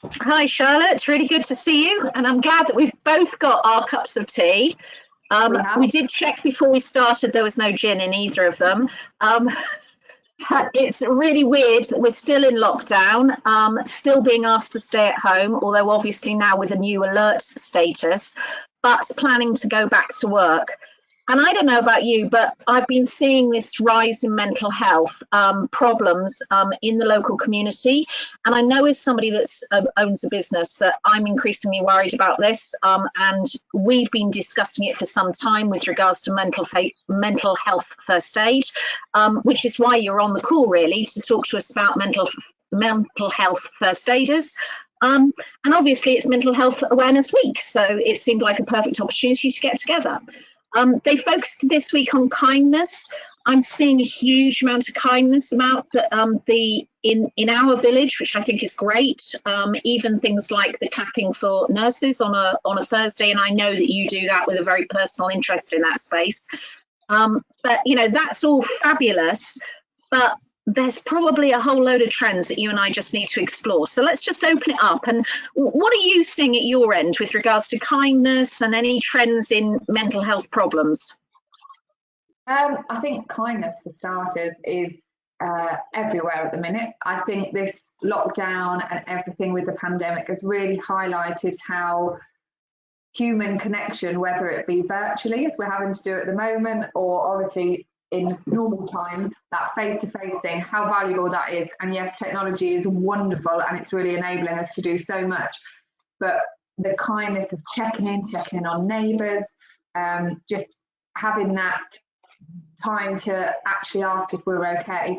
Hi, Charlotte. It's really good to see you, and I'm glad that we've both got our cups of tea. We have. We did check before we started, there was no gin in either of them. Um, it's really weird that we're still in lockdown, still being asked to stay at home, although obviously now with a new alert status, but planning to go back to work. And I don't know about you, but I've been seeing this rise in mental health problems in the local community. And I know as somebody that owns a business that I'm increasingly worried about this. And we've been discussing it for some time with regards to mental health first aid, which is why you're on the call really to talk to us about mental health first aiders. And obviously it's Mental Health Awareness Week, so it seemed like a perfect opportunity to get together. They focused this week on kindness. I'm seeing a huge amount of kindness about in our village, which I think is great. Even things like the capping for nurses on a Thursday, and I know that you do that with a very personal interest in that space. But you know, that's all fabulous. But there's probably a whole load of trends that you and I just need to explore. So let's just open it up. And what are you seeing at your end with regards to kindness and any trends in mental health problems? I think kindness, for starters, is everywhere at the minute. I think this lockdown and everything with the pandemic has really highlighted how human connection, whether it be virtually, as we're having to do at the moment, or obviously in normal times, that face-to-face thing, how valuable that is. And yes, technology is wonderful and it's really enabling us to do so much, but the kindness of checking in on neighbours, just having that time to actually ask if we're okay.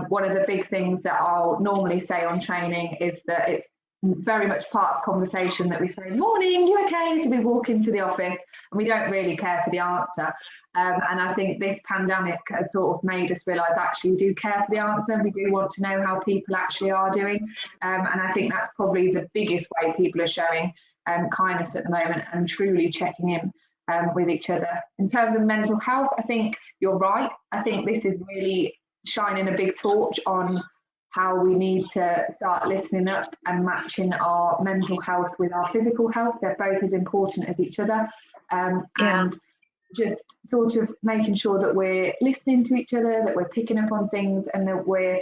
One of the big things that I'll normally say on training is that it's very much part of conversation that we say, morning, you okay? So we walk into the office and we don't really care for the answer. And I think this pandemic has sort of made us realise actually we do care for the answer and we do want to know how people actually are doing. And I think that's probably the biggest way people are showing kindness at the moment and truly checking in with each other. In terms of mental health, I think you're right. I think this is really shining a big torch on how we need to start listening up and matching our mental health with our physical health. They're both as important as each other. And just sort of making sure that we're listening to each other, that we're picking up on things, and that we're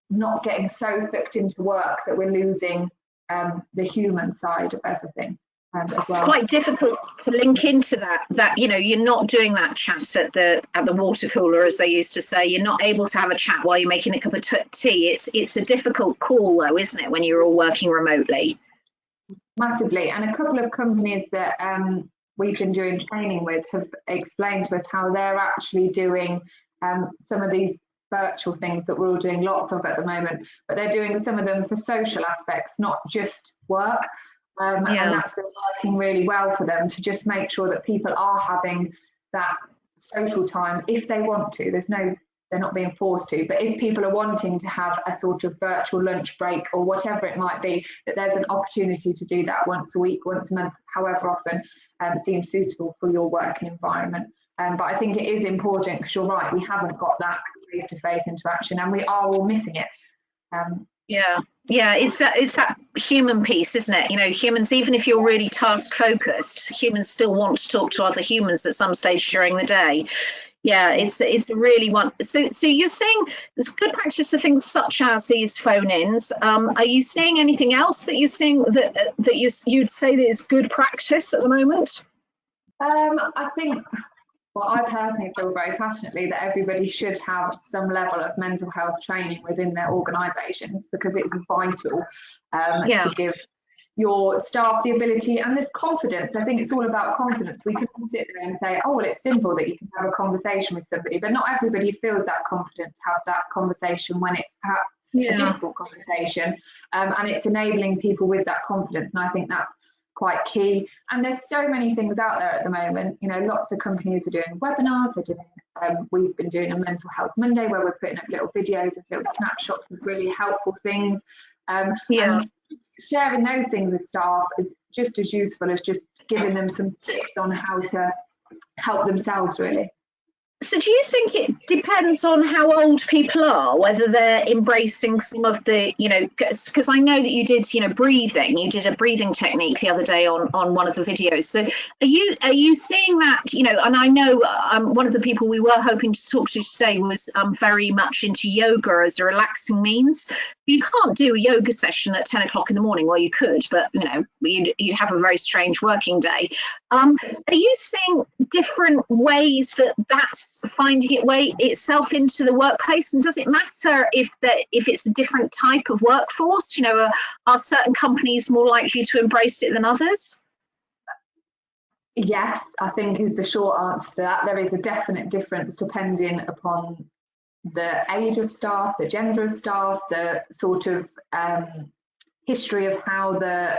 not getting so sucked into work that we're losing the human side of everything. As well. Quite difficult to link into that you know, you're not doing that chat at the water cooler, as they used to say. You're not able to have a chat while you're making a cup of tea. It's a difficult call though, isn't it, when you're all working remotely? Massively. And a couple of companies that we've been doing training with have explained to us how they're actually doing some of these virtual things that we're all doing lots of at the moment, but they're doing some of them for social aspects, not just work. And that's been working really well for them to just make sure that people are having that social time if they want to. They're not being forced to, but if people are wanting to have a sort of virtual lunch break or whatever it might be, that there's an opportunity to do that once a week, once a month, however often seems suitable for your working environment. But I think it is important because you're right, we haven't got that face-to-face interaction and we are all missing it. Yeah, it's that human piece, isn't it? You know, humans, even if you're really task focused, humans still want to talk to other humans at some stage during the day. Yeah, it's really one. So you're saying there's good practice of things such as these phone-ins. Are you seeing anything else that you're seeing that you'd say that is good practice at the moment? I think. Well, I personally feel very passionately that everybody should have some level of mental health training within their organisations because it's vital to give your staff the ability and this confidence. I think it's all about confidence. We can all sit there and say, oh, well, it's simple that you can have a conversation with somebody, but not everybody feels that confident to have that conversation when it's perhaps a difficult conversation. And it's enabling people with that confidence. And I think that's quite key. And there's so many things out there at the moment. You know, lots of companies are doing webinars. They're doing. We've been doing a Mental Health Monday where we're putting up little videos and little snapshots of really helpful things. And sharing those things with staff is just as useful as just giving them some tips on how to help themselves, really. So do you think it depends on how old people are, whether they're embracing some of the, because I know that you did, breathing, you did a breathing technique the other day on one of the videos. So are you seeing that, and I know one of the people we were hoping to talk to today was very much into yoga as a relaxing means. You can't do a yoga session at 10 o'clock in the morning. Well, you could, but, you'd have a very strange working day. Are you seeing different ways that's finding itself into the workplace, and does it matter if it's a different type of workforce? Are certain companies more likely to embrace it than others? Yes, I think is the short answer to that. There is a definite difference depending upon the age of staff, the gender of staff, the sort of history of how the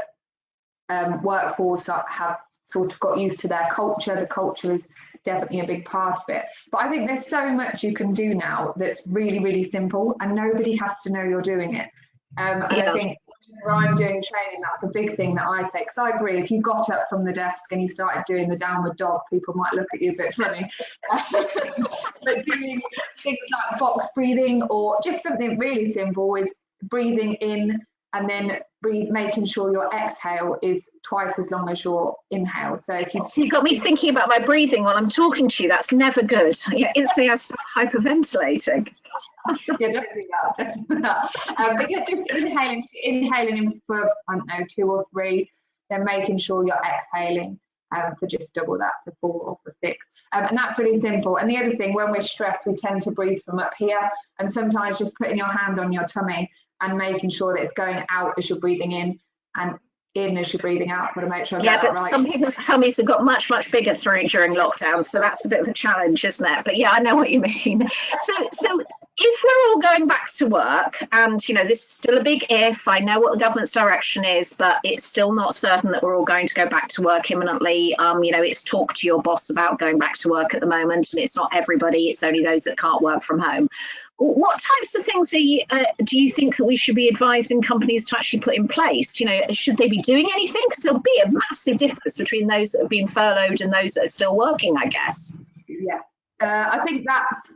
workforce have sort of got used to their culture. The culture is definitely a big part of it. But I think there's so much you can do now that's really, really simple, and nobody has to know you're doing it. And I think when I'm doing training, that's a big thing that I say, because I agree, if you got up from the desk and you started doing the downward dog, people might look at you a bit funny. But doing things like box breathing, or just something really simple, is breathing in and then making sure your exhale is twice as long as your inhale. So if you got me thinking about my breathing while I'm talking to you. That's never good. Yeah, instantly I start hyperventilating. Yeah, don't do that. Don't do that. But yeah, just inhaling in for, I don't know, 2 or 3, then making sure you're exhaling for just double that, so 4 or for 6. And that's really simple. And the other thing, when we're stressed, we tend to breathe from up here, and sometimes just putting your hand on your tummy and making sure that it's going out as you're breathing in and in as you're breathing out. I've got to make sure I get that right. Some people's tummies have got much bigger during lockdown, so that's a bit of a challenge, isn't it? But yeah, I know what you mean. So if we're all going back to work, and this is still a big if, I know what the government's direction is, but it's still not certain that we're all going to go back to work imminently. It's talk to your boss about going back to work at the moment, and it's not everybody, it's only those that can't work from home. What types of things do you think that we should be advising companies to actually put in place? Should they be doing anything? Because there'll be a massive difference between those that have been furloughed and those that are still working, I guess. Yeah, I think that's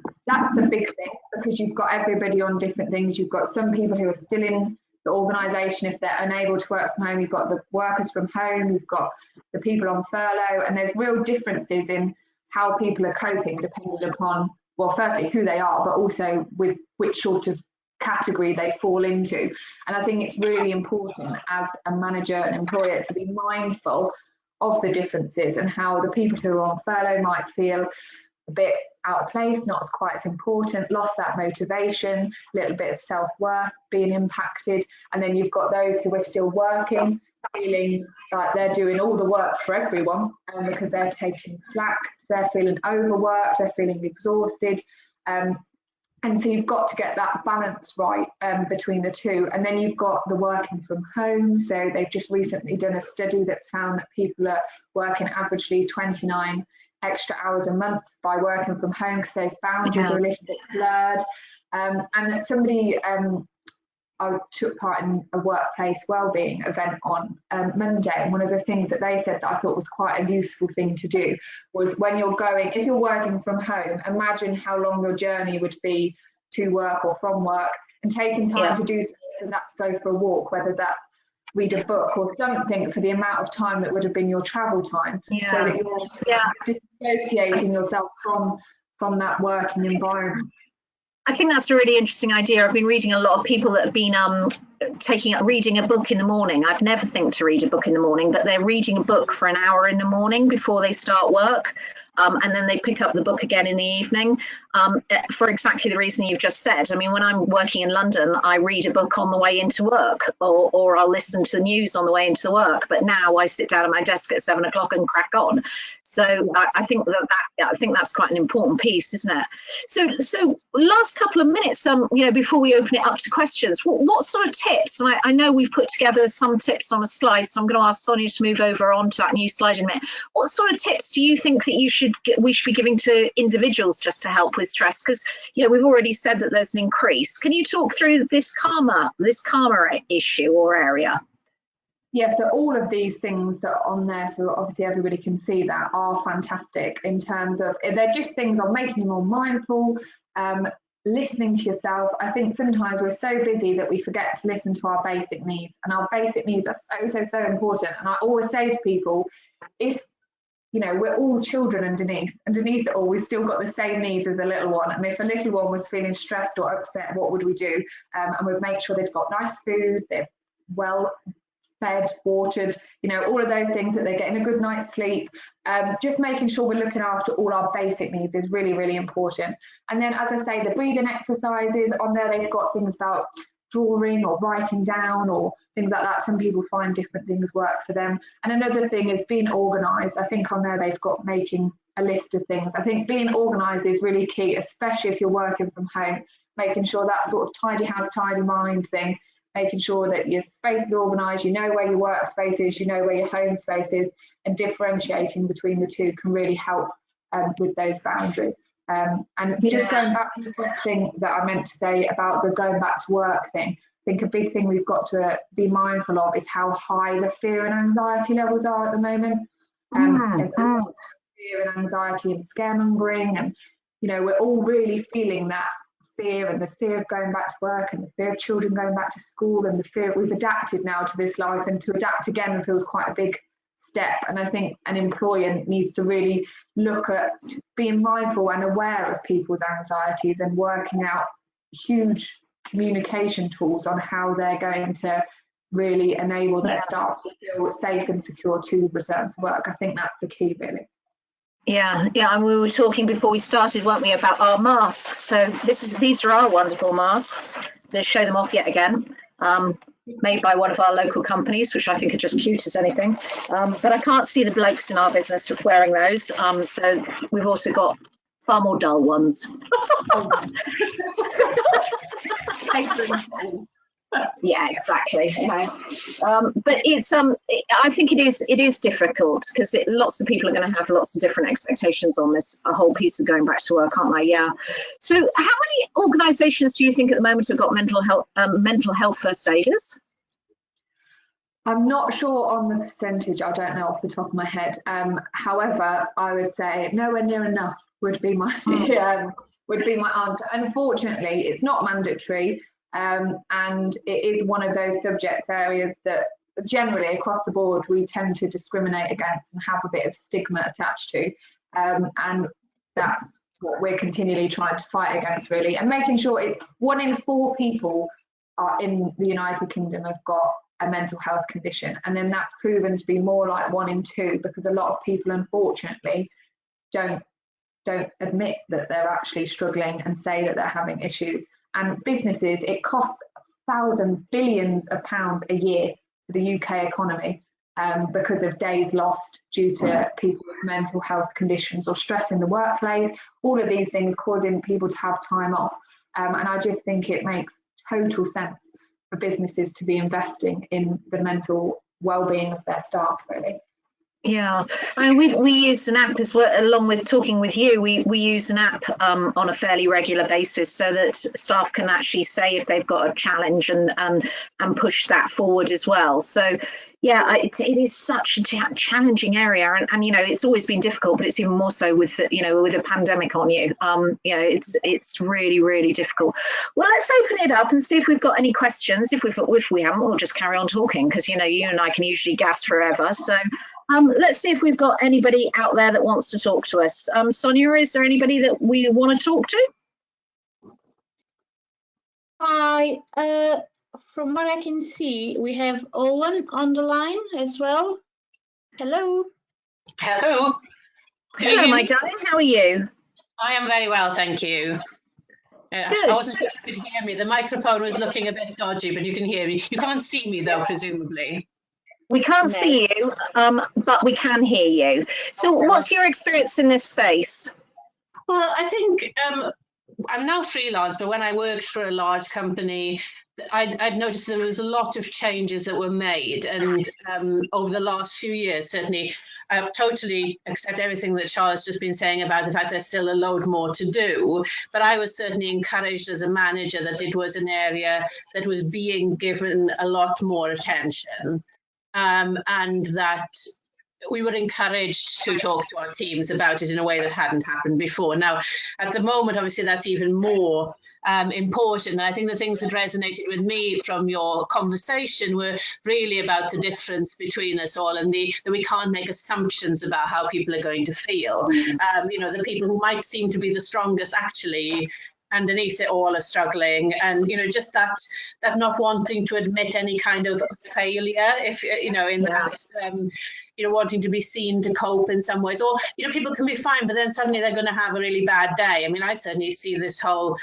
the big thing, because you've got everybody on different things. You've got some people who are still in the organisation if they're unable to work from home. You've got the workers from home. You've got the people on furlough, and there's real differences in how people are coping depending upon, well, firstly, who they are, but also with which sort of category they fall into. And I think it's really important as a manager and employer to be mindful of the differences and how the people who are on furlough might feel a bit out of place, not as quite as important, lost that motivation, a little bit of self-worth being impacted. And then you've got those who are still working, feeling like they're doing all the work for everyone, because they're taking slack, they're feeling overworked, they're feeling exhausted. And so you've got to get that balance right between the two. And then you've got the working from home. So they've just recently done a study that's found that people are working averagely 29 extra hours a month by working from home, because those boundaries are a little bit blurred. And somebody, I took part in a workplace wellbeing event on Monday, and one of the things that they said that I thought was quite a useful thing to do was, when you're going, if you're working from home, imagine how long your journey would be to work or from work, and taking time to do something, and that's go for a walk, whether that's read a book or something, for the amount of time that would have been your travel time, so that you're disassociating yourself from that working environment. I think that's a really interesting idea. I've been reading a lot of people that have been reading a book in the morning. I'd never think to read a book in the morning, but they're reading a book for an hour in the morning before they start work. And then they pick up the book again in the evening, for exactly the reason you've just said. I mean, when I'm working in London, I read a book on the way into work, or I'll listen to the news on the way into work. But now I sit down at my desk at 7 o'clock and crack on. So I think I think that's quite an important piece, isn't it? So last couple of minutes, before we open it up to questions, what sort of tips? And I know we've put together some tips on a slide, so I'm going to ask Sonia to move over onto that new slide in a minute. What sort of tips do you think that we should be giving to individuals just to help with stress? Because we've already said that there's an increase. Can you talk through this karma issue or area? Yeah, so all of these things that are on there, so obviously everybody can see that, are fantastic in terms of, they're just things on making you more mindful, listening to yourself. I think sometimes we're so busy that we forget to listen to our basic needs, and our basic needs are so important. And I always say to people, if we're all children underneath it all, we've still got the same needs as a little one. And if a little one was feeling stressed or upset, what would we do? And we'd make sure they've got nice food, they're well fed, watered, all of those things, that they're getting a good night's sleep. Just making sure we're looking after all our basic needs is really, really important. And then, as I say, the breathing exercises on there, they've got things about drawing or writing down or things like that. Some people find different things work for them. And another thing is being organised. I think on there they've got making a list of things. I think being organised is really key, especially if you're working from home, making sure that sort of tidy house, tidy mind thing, making sure that your space is organised, you know where your workspace is, you know where your home space is, and differentiating between the two can really help with those boundaries. And just going back to the thing that I meant to say about the going back to work thing, I think a big thing we've got to be mindful of is how high the fear and anxiety levels are at the moment. Fear and anxiety and scaremongering, and we're all really feeling that fear, and the fear of going back to work, and the fear of children going back to school, and the fear we've adapted now to this life, and to adapt again feels quite a big step. And I think an employer needs to really look at being mindful and aware of people's anxieties and working out huge communication tools on how they're going to really enable their staff to feel safe and secure to return to work. I think that's the key, really. Yeah, and we were talking before we started, weren't we, about our masks. So these are our wonderful masks. Let's show them off yet again. Made by one of our local companies, which I think are just cute as anything. But I can't see the blokes in our business wearing those. So we've also got far more dull ones. Yeah, exactly. But it's I think it is difficult, because lots of people are going to have lots of different expectations on this whole piece of going back to work, aren't they? Yeah. So how many organisations do you think at the moment have got mental health first aiders? I'm not sure on the percentage. I don't know off the top of my head. However, I would say nowhere near enough would be my answer. Unfortunately, it's not mandatory. And it is one of those subject areas that generally across the board we tend to discriminate against and have a bit of stigma attached to. And that's what we're continually trying to fight against, really. And making sure it's 1 in 4 people are in the United Kingdom have got a mental health condition. And then that's proven to be more like 1 in 2, because a lot of people, unfortunately, don't admit that they're actually struggling and say that they're having issues. And businesses, it costs billions of pounds a year to the UK economy because of days lost due to people with mental health conditions or stress in the workplace, all of these things causing people to have time off. And I just think it makes total sense for businesses to be investing in the mental well-being of their staff, really. Yeah, I mean, we use an app as well, along with talking with you. We use an app on a fairly regular basis, so that staff can actually say if they've got a challenge and push that forward as well. So yeah, it is such a challenging area, and it's always been difficult, but it's even more so with with a pandemic on you. It's really, really difficult. Well, let's open it up and see if we've got any questions. If we haven't, we'll just carry on talking, because you and I can usually gas forever. So. Let's see if we've got anybody out there that wants to talk to us. Sonia, is there anybody that we want to talk to? Hi, from what I can see, we have Owen on the line as well. Hello. Hello. Hello, my darling. How are you? I am very well, thank you. I wasn't sure if you could hear me. The microphone was looking a bit dodgy, but you can hear me. You can't see me, though, presumably. We can't see you, but we can hear you. So what's your experience in this space? Well, I think I'm now freelance, but when I worked for a large company, I'd noticed there was a lot of changes that were made. And over the last few years, certainly, I totally accept everything that Charlotte's just been saying about the fact there's still a load more to do. But I was certainly encouraged as a manager that it was an area that was being given a lot more attention. and that we were encouraged to talk to our teams about it in a way that hadn't happened before. Now, at the moment, obviously, that's even more important. And I think the things that resonated with me from your conversation were really about the difference between us all, and that we can't make assumptions about how people are going to feel. The people who might seem to be the strongest actually underneath it all are struggling, and just that not wanting to admit any kind of failure, if in that wanting to be seen to cope in some ways, or people can be fine but then suddenly they're going to have a really bad day. I mean, I certainly see this whole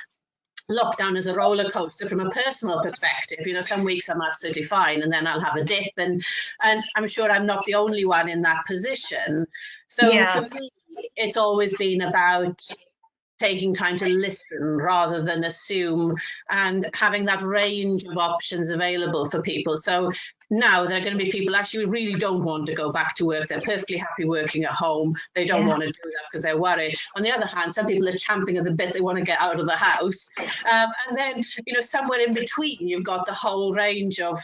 lockdown as a roller coaster from a personal perspective. Some weeks I'm absolutely fine and then I'll have a dip, and I'm sure I'm not the only one in that position. So for me, it's always been about taking time to listen rather than assume, and having that range of options available for people. So now there are going to be people actually who really don't want to go back to work. They're perfectly happy working at home. They don't want to do that because they're worried. On the other hand, some people are champing at the bit. They want to get out of the house. And then, somewhere in between, you've got the whole range of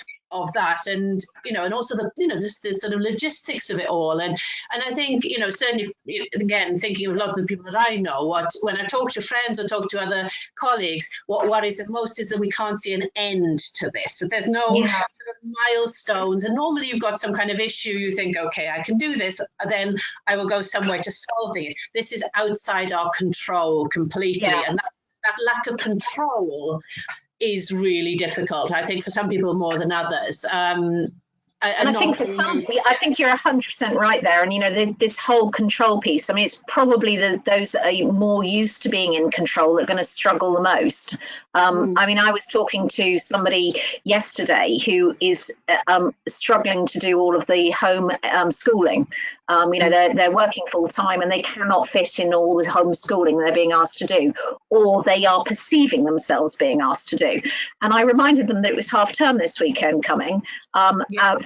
that, and and also the sort of logistics of it all, and I think certainly, again, thinking of a lot of the people that I know, when I talk to friends or talk to other colleagues, what worries them most is that we can't see an end to this, that there's no sort of milestones, and normally you've got some kind of issue, you think, okay, I can do this, then I will go somewhere to solving it. This is outside our control completely, and that lack of control is really difficult, I think, for some people more than others. And I think for some, I think you're 100% right there. And this whole control piece, I mean, it's probably those that are more used to being in control that are going to struggle the most. I mean, I was talking to somebody yesterday who is struggling to do all of the home schooling. They're working full time and they cannot fit in all the homeschooling they're being asked to do, or they are perceiving themselves being asked to do. And I reminded them that it was half term this weekend coming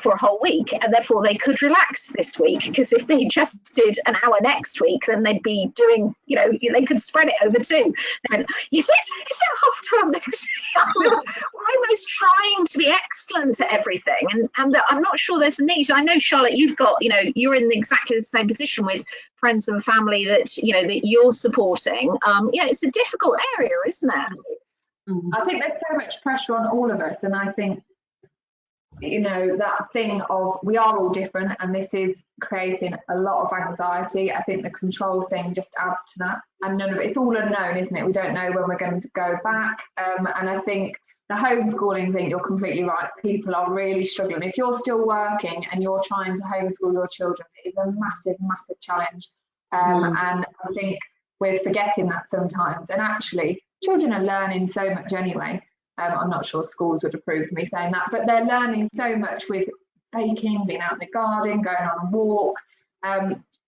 for a whole week, and therefore they could relax this week, because if they just did an hour next week, then they'd be doing, they could spread it over two. And is it half term next week? We're almost trying to be excellent at everything, and I'm not sure there's a need. I know, Charlotte, you've got, you're in exactly the same position with friends and family that that you're supporting. It's a difficult area, isn't it? I think there's so much pressure on all of us, and I think that thing of we are all different, and this is creating a lot of anxiety. I think the control thing just adds to that, and none of it's all unknown, isn't it? We don't know when we're going to go back, and I think the homeschooling thing, you're completely right, people are really struggling. If you're still working and you're trying to homeschool your children, it is a massive challenge, and I think we're forgetting that sometimes, and actually children are learning so much anyway. I'm not sure schools would approve of me saying that, but they're learning so much with baking, being out in the garden, going on a walk.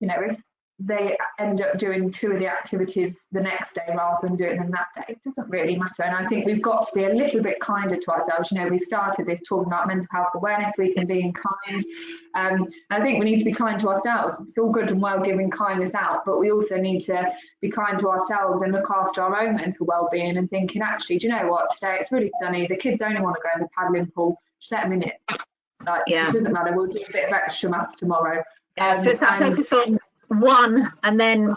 If they end up doing 2 of the activities the next day rather than doing them that day, it doesn't really matter. And I think we've got to be a little bit kinder to ourselves. We started this talking about Mental Health Awareness Week and being kind. I think we need to be kind to ourselves. It's all good and well giving kindness out, but we also need to be kind to ourselves and look after our own mental well-being, and thinking, actually, do you know what, today it's really sunny, the kids only want to go in the paddling pool, just let them in it. It doesn't matter, we'll do a bit of extra maths tomorrow. So it's that focus on one, and then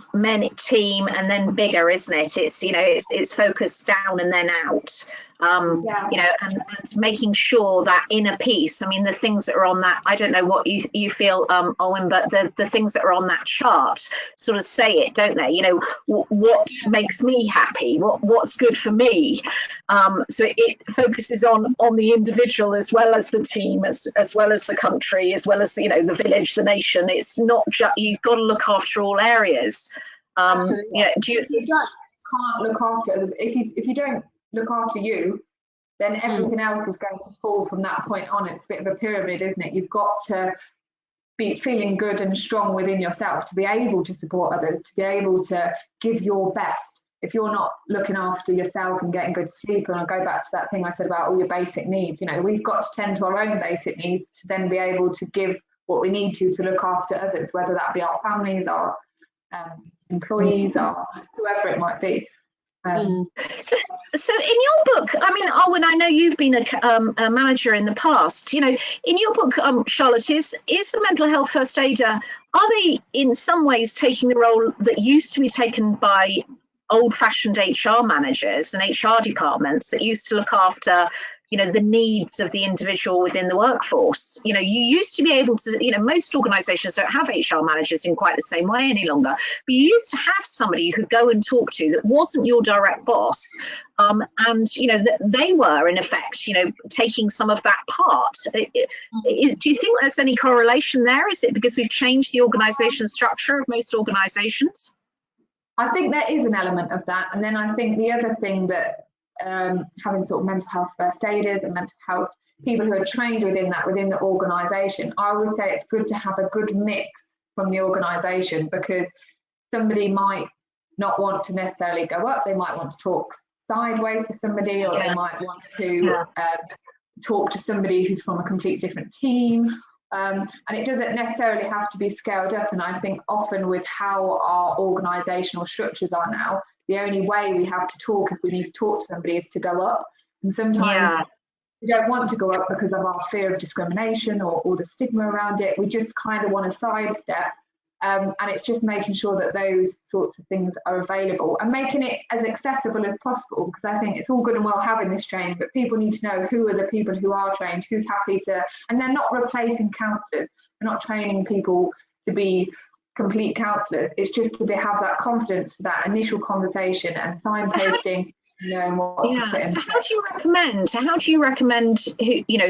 team, and then bigger, isn't it? It's it's focused down and then out. And making sure that inner peace. I mean, the things that are on that, I don't know what you feel, Owen, but the things that are on that chart sort of say it, don't they? What makes me happy, what's good for me. So it focuses on the individual as well as the team, as well as the country, as well as the village, the nation. It's not just, you've got to look after all areas. Absolutely. You can't look after, if you don't look after you, then everything else is going to fall from that point on. It's a bit of a pyramid, isn't it? You've got to be feeling good and strong within yourself to be able to support others, to be able to give your best. If you're not looking after yourself and getting good sleep, and I'll go back to that thing I said about all your basic needs, we've got to tend to our own basic needs to then be able to give what we need to look after others, whether that be our families, our employees, or whoever it might be. So in your book, I mean, Owen, I know you've been a manager in the past. You know, in your book, Charlotte, is the mental health first aider, are they in some ways taking the role that used to be taken by old-fashioned HR managers and HR departments that used to look after, you know, the needs of the individual within the workforce? You know, you used to be able to, you know, most organizations don't have HR managers in quite the same way any longer, but you used to have somebody you could go and talk to that wasn't your direct boss. And, you know, that they were, in effect, you know, taking some of that part. Do you think there's any correlation there? Is it because we've changed the organization structure of most organizations? I think there is an element of that. And then I think the other thing that having sort of mental health first aiders and mental health people who are trained within the organisation, I always say it's good to have a good mix from the organisation, because somebody might not want to necessarily go up, they might want to talk sideways to somebody, or they might want to talk to somebody who's from a completely different team. And it doesn't necessarily have to be scaled up. And I think often with how our organisational structures are now, the only way we have to talk, if we need to talk to somebody, is to go up. And sometimes we don't want to go up because of our fear of discrimination or the stigma around it. We just kind of want to sidestep. And it's just making sure that those sorts of things are available and making it as accessible as possible, because I think it's all good and well having this training, but people need to know who are the people who are trained, who's happy to, and they're not replacing counsellors. We're not training people to be complete counsellors. It's just to have that confidence for that initial conversation and signposting. Knowing what to put in. So how do you recommend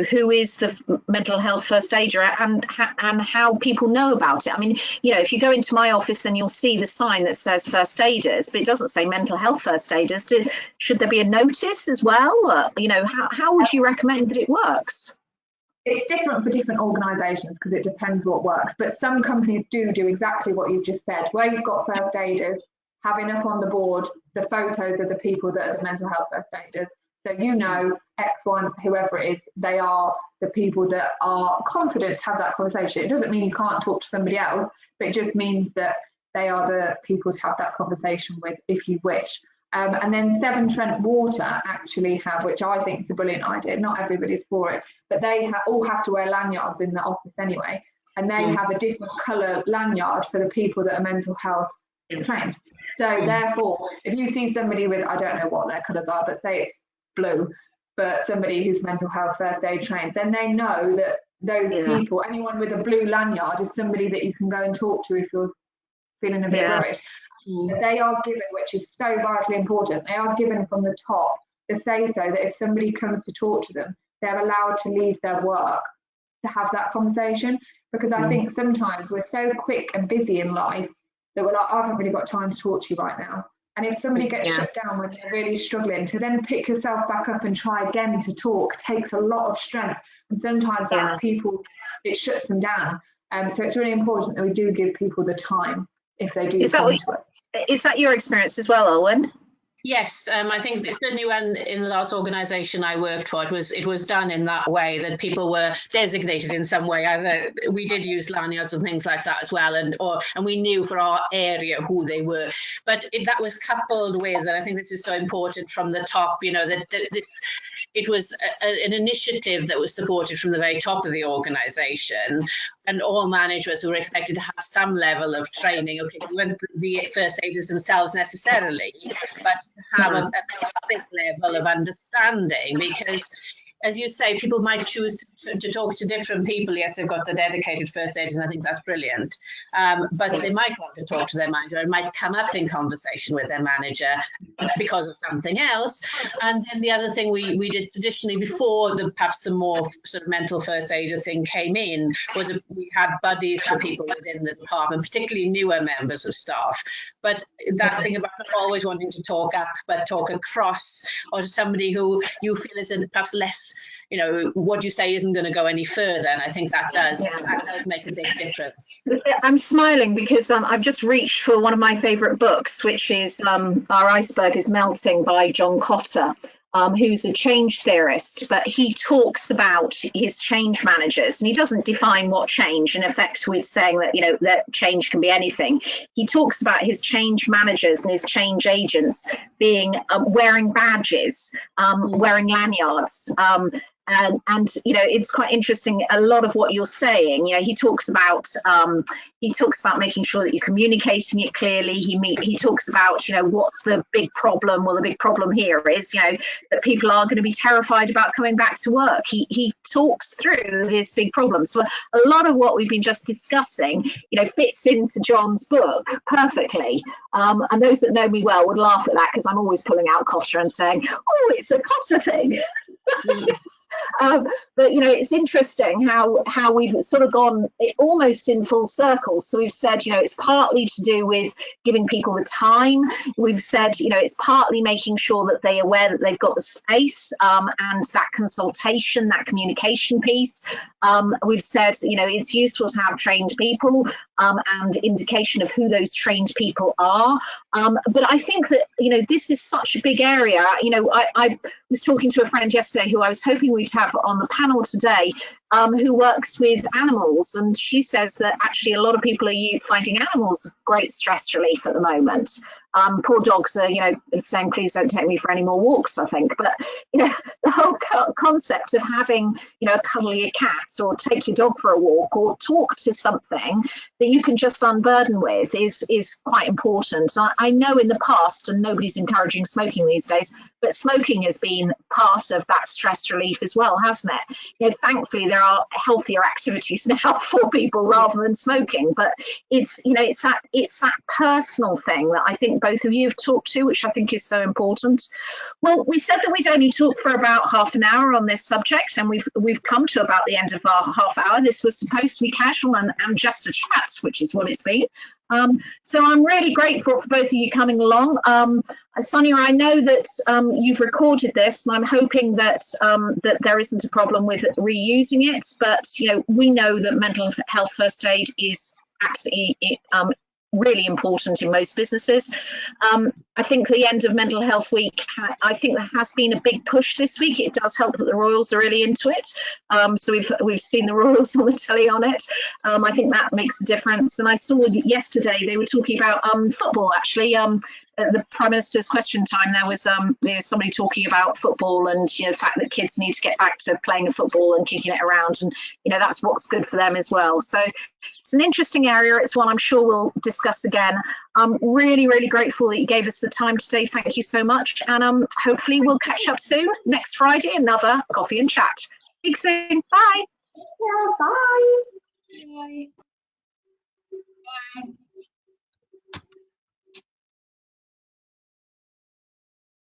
who is the mental health first aider, and how people know about it? I mean, you know, if you go into my office and you'll see the sign that says first aiders, but it doesn't say mental health first aiders. Should there be a notice as well? Or, you know, how would you recommend that it works? It's different for different organisations because it depends what works. But some companies do exactly what you've just said, where you've got first aiders having up on the board the photos of the people that are the mental health first aiders. So you know, X1, whoever it is, they are the people that are confident to have that conversation. It doesn't mean you can't talk to somebody else, but it just means that they are the people to have that conversation with if you wish. And then Severn Trent Water actually have, which I think is a brilliant idea, not everybody's for it, but they all have to wear lanyards in the office anyway. And they have a different colour lanyard for the people that are mental health trained. So therefore, if you see somebody with, I don't know what their colours are, but say it's blue, but somebody who's mental health first aid trained, then they know that those people, anyone with a blue lanyard, is somebody that you can go and talk to if you're feeling a bit worried. They are given, which is so vitally important, they are given from the top to say so that if somebody comes to talk to them, they're allowed to leave their work to have that conversation. Because I think sometimes we're so quick and busy in life that we're like, I haven't really got time to talk to you right now. And if somebody gets shut down when they're really struggling, to then pick yourself back up and try again to talk takes a lot of strength. And sometimes that's people, it shuts them down. So it's really important that we do give people the time if they do come to us. Is that your experience as well, Owen? Yes, I think it's certainly when in the last organisation I worked for, it was done in that way, that people were designated in some way. Either we did use lanyards and things like that as well, and we knew for our area who they were. But that was coupled with, and I think this is so important from the top, you know, that it was an initiative that was supported from the very top of the organisation, and all managers were expected to have some level of training. Okay, we weren't the first aiders themselves necessarily, but have a basic level of understanding, because as you say, people might choose to talk to different people. Yes, they've got the dedicated first aiders, and I think that's brilliant. But they might want to talk to their manager, and might come up in conversation with their manager because of something else. And then the other thing we did traditionally before perhaps the more sort of mental first aider thing came in was we had buddies for people within the department, particularly newer members of staff. But that thing about always wanting to talk up, but talk across, or to somebody who you feel is perhaps less, you know, what you say isn't going to go any further, and I think that does make a big difference. I'm smiling because I've just reached for one of my favourite books, which is Our Iceberg is Melting by John Cotter. who's a change theorist, but he talks about his change managers, and he doesn't define what change. In effect, we're saying that, you know, that change can be anything. He talks about his change managers and his change agents being wearing badges, wearing lanyards. And you know, it's quite interesting. A lot of what you're saying, you know, he talks about making sure that you're communicating it clearly. He talks about, you know, what's the big problem. Well, the big problem here is, you know, that people are going to be terrified about coming back to work. He talks through his big problems. So a lot of what we've been just discussing, you know, fits into John's book perfectly. And those that know me well would laugh at that, because I'm always pulling out Cotter and saying, oh, it's a Cotter thing. But you know, it's interesting how we've sort of gone almost in full circle. So we've said, you know, it's partly to do with giving people the time. We've said, you know, it's partly making sure that they're aware that they've got the space, and that consultation, that communication piece. We've said, you know, it's useful to have trained people, and indication of who those trained people are. But I think that, you know, this is such a big area. You know, I was talking to a friend yesterday who I was hoping we'd have on the panel today, who works with animals, and she says that actually a lot of people are finding animals great stress relief at the moment. Poor dogs are, you know, saying, please don't take me for any more walks, I think. But, you know, the whole concept of having, you know, cuddly a cat, or take your dog for a walk, or talk to something that you can just unburden with is quite important. I know in the past, and nobody's encouraging smoking these days, but smoking has been part of that stress relief as well, hasn't it? You know, thankfully there are healthier activities now for people rather than smoking, but it's, you know, it's that personal thing that I think both of you have talked to, which I think is so important. Well, we said that we'd only talk for about half an hour on this subject, and we've come to about the end of our half hour. This was supposed to be casual and just a chat, which is what it's been. So I'm really grateful for both of you coming along. Sonia, I know that you've recorded this, and I'm hoping that that there isn't a problem with reusing it. But you know, we know that mental health first aid is absolutely really important in most businesses. I think the end of Mental Health Week, I think there has been a big push this week. It does help that the Royals are really into it. So we've seen the Royals on the telly on it. I think that makes a difference. And I saw yesterday they were talking about football, actually. At the Prime Minister's question time, there was somebody talking about football, and you know, the fact that kids need to get back to playing football and kicking it around, and you know, that's what's good for them as well. So it's an interesting area. It's one I'm sure we'll discuss again. I'm really, really grateful that you gave us the time today. Thank you so much, and hopefully we'll catch up soon next Friday, another coffee and chat. Speak soon. Bye. Yeah, bye. Bye. Bye.